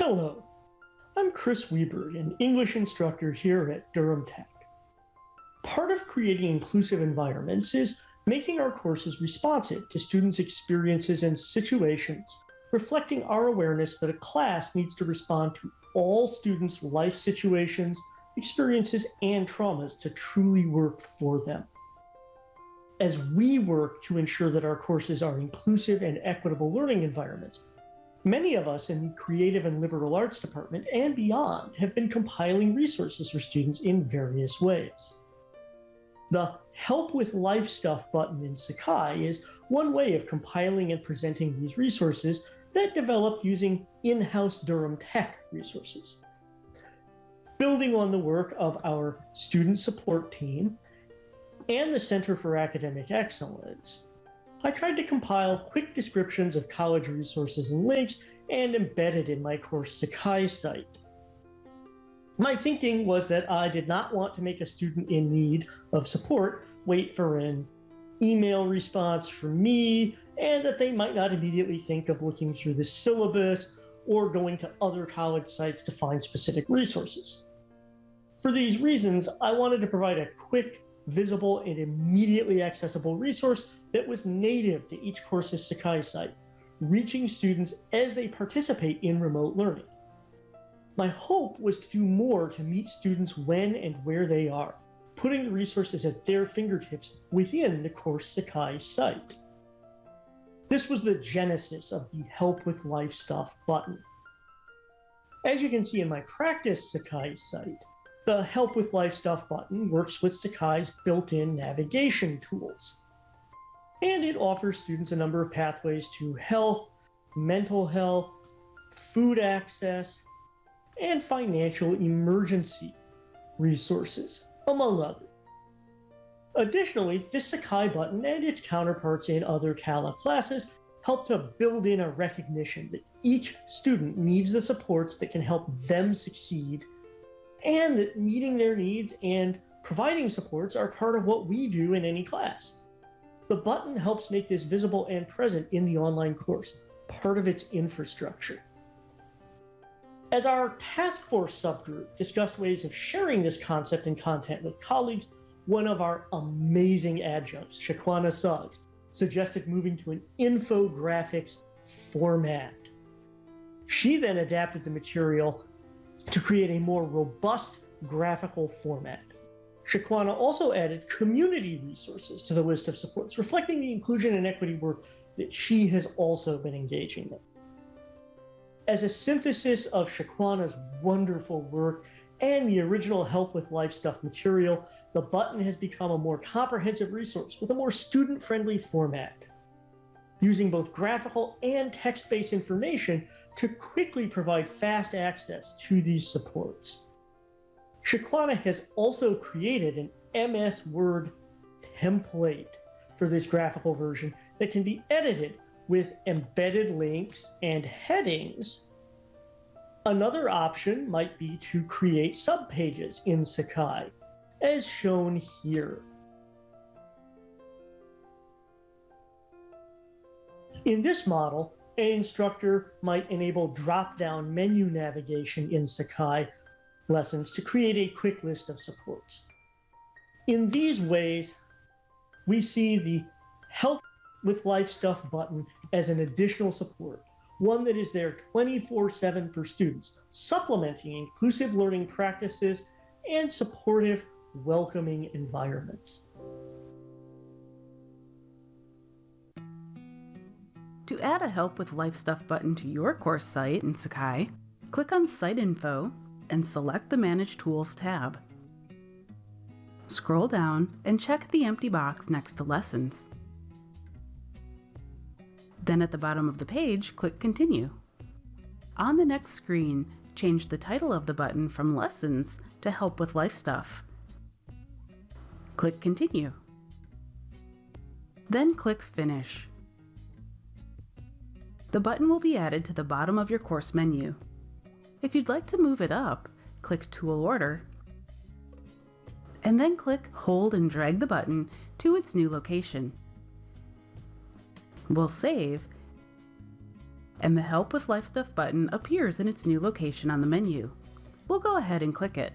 Hello, I'm Chris Weber, an English instructor here at Durham Tech. Part of creating inclusive environments is making our courses responsive to students' experiences and situations, reflecting our awareness that a class needs to respond to all students' life situations, experiences, and traumas to truly work for them. As we work to ensure that our courses are inclusive and equitable learning environments, many of us in the creative and liberal arts department and beyond have been compiling resources for students in various ways. The Help with Life Stuff button in Sakai is one way of compiling and presenting these resources that developed using in-house Durham Tech resources. Building on the work of our student support team and the Center for Academic Excellence, I tried to compile quick descriptions of college resources and links and embed it in my course Sakai site. My thinking was that I did not want to make a student in need of support wait for an email response from me, and that they might not immediately think of looking through the syllabus or going to other college sites to find specific resources. For these reasons, I wanted to provide a quick, visible, and immediately accessible resource that was native to each course's Sakai site, reaching students as they participate in remote learning. My hope was to do more to meet students when and where they are, putting the resources at their fingertips within the course Sakai site. This was the genesis of the Help with Life Stuff button. As you can see in my practice Sakai site, the Help with Life Stuff button works with Sakai's built-in navigation tools. And it offers students a number of pathways to health, mental health, food access, and financial emergency resources, among others. Additionally, this Sakai button and its counterparts in other CALA classes help to build in a recognition that each student needs the supports that can help them succeed, and that meeting their needs and providing supports are part of what we do in any class. The button helps make this visible and present in the online course, part of its infrastructure. As our task force subgroup discussed ways of sharing this concept and content with colleagues, one of our amazing adjuncts, Shaquana Suggs, suggested moving to an infographics format. She then adapted the material to create a more robust graphical format. Shaquana also added community resources to the list of supports, reflecting the inclusion and equity work that she has also been engaging in. As a synthesis of Shaquana's wonderful work and the original Help with Life Stuff material, the button has become a more comprehensive resource with a more student-friendly format, using both graphical and text-based information to quickly provide fast access to these supports. Shaquana has also created an MS Word template for this graphical version that can be edited with embedded links and headings. Another option might be to create subpages in Sakai, as shown here. In this model, an instructor might enable drop-down menu navigation in Sakai lessons to create a quick list of supports. In these ways, we see the Help with Life Stuff button as an additional support, one that is there 24/7 for students, supplementing inclusive learning practices and supportive, welcoming environments. To add a Help with Life Stuff button to your course site in Sakai, click on Site Info and select the Manage Tools tab. Scroll down and check the empty box next to Lessons. Then at the bottom of the page, click Continue. On the next screen, change the title of the button from Lessons to Help with Life Stuff. Click Continue. Then click Finish. The button will be added to the bottom of your course menu. If you'd like to move it up, click Tool Order, and then click, hold, and drag the button to its new location. We'll save and the Help with Life Stuff button appears in its new location on the menu. We'll go ahead and click it.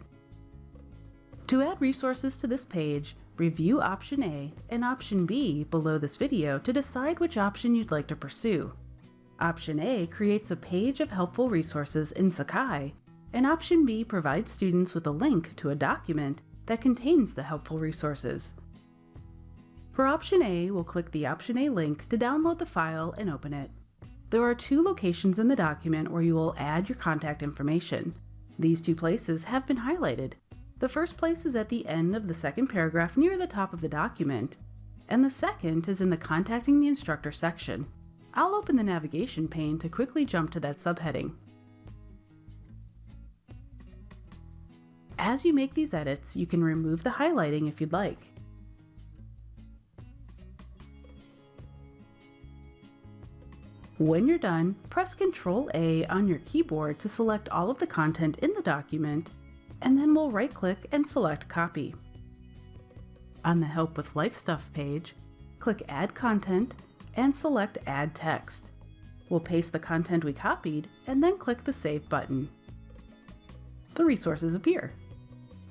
To add resources to this page, review Option A and Option B below this video to decide which option you'd like to pursue. Option A creates a page of helpful resources in Sakai, and Option B provides students with a link to a document that contains the helpful resources. For Option A, we'll click the Option A link to download the file and open it. There are two locations in the document where you will add your contact information. These two places have been highlighted. The first place is at the end of the second paragraph near the top of the document, and the second is in the Contacting the Instructor section. I'll open the navigation pane to quickly jump to that subheading. As you make these edits, you can remove the highlighting if you'd like. When you're done, press Ctrl-A on your keyboard to select all of the content in the document, and then we'll right-click and select Copy. On the Help with Life Stuff page, click Add Content and select Add Text. We'll paste the content we copied and then click the Save button. The resources appear.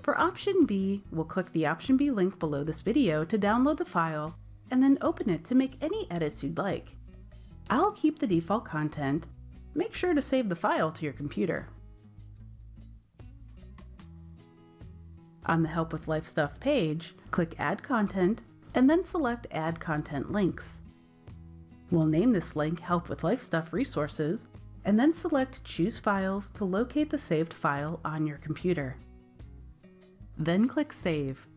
For Option B, we'll click the Option B link below this video to download the file and then open it to make any edits you'd like. I'll keep the default content. Make sure to save the file to your computer. On the Help with Life Stuff page, click Add Content and then select Add Content Links. We'll name this link Help with Life Stuff Resources and then select Choose Files to locate the saved file on your computer. Then click Save.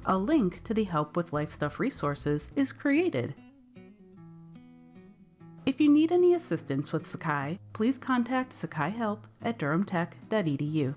A link to the Help with Life Stuff resources is created. If you need any assistance with Sakai, please contact Sakai Help at durhamtech.edu.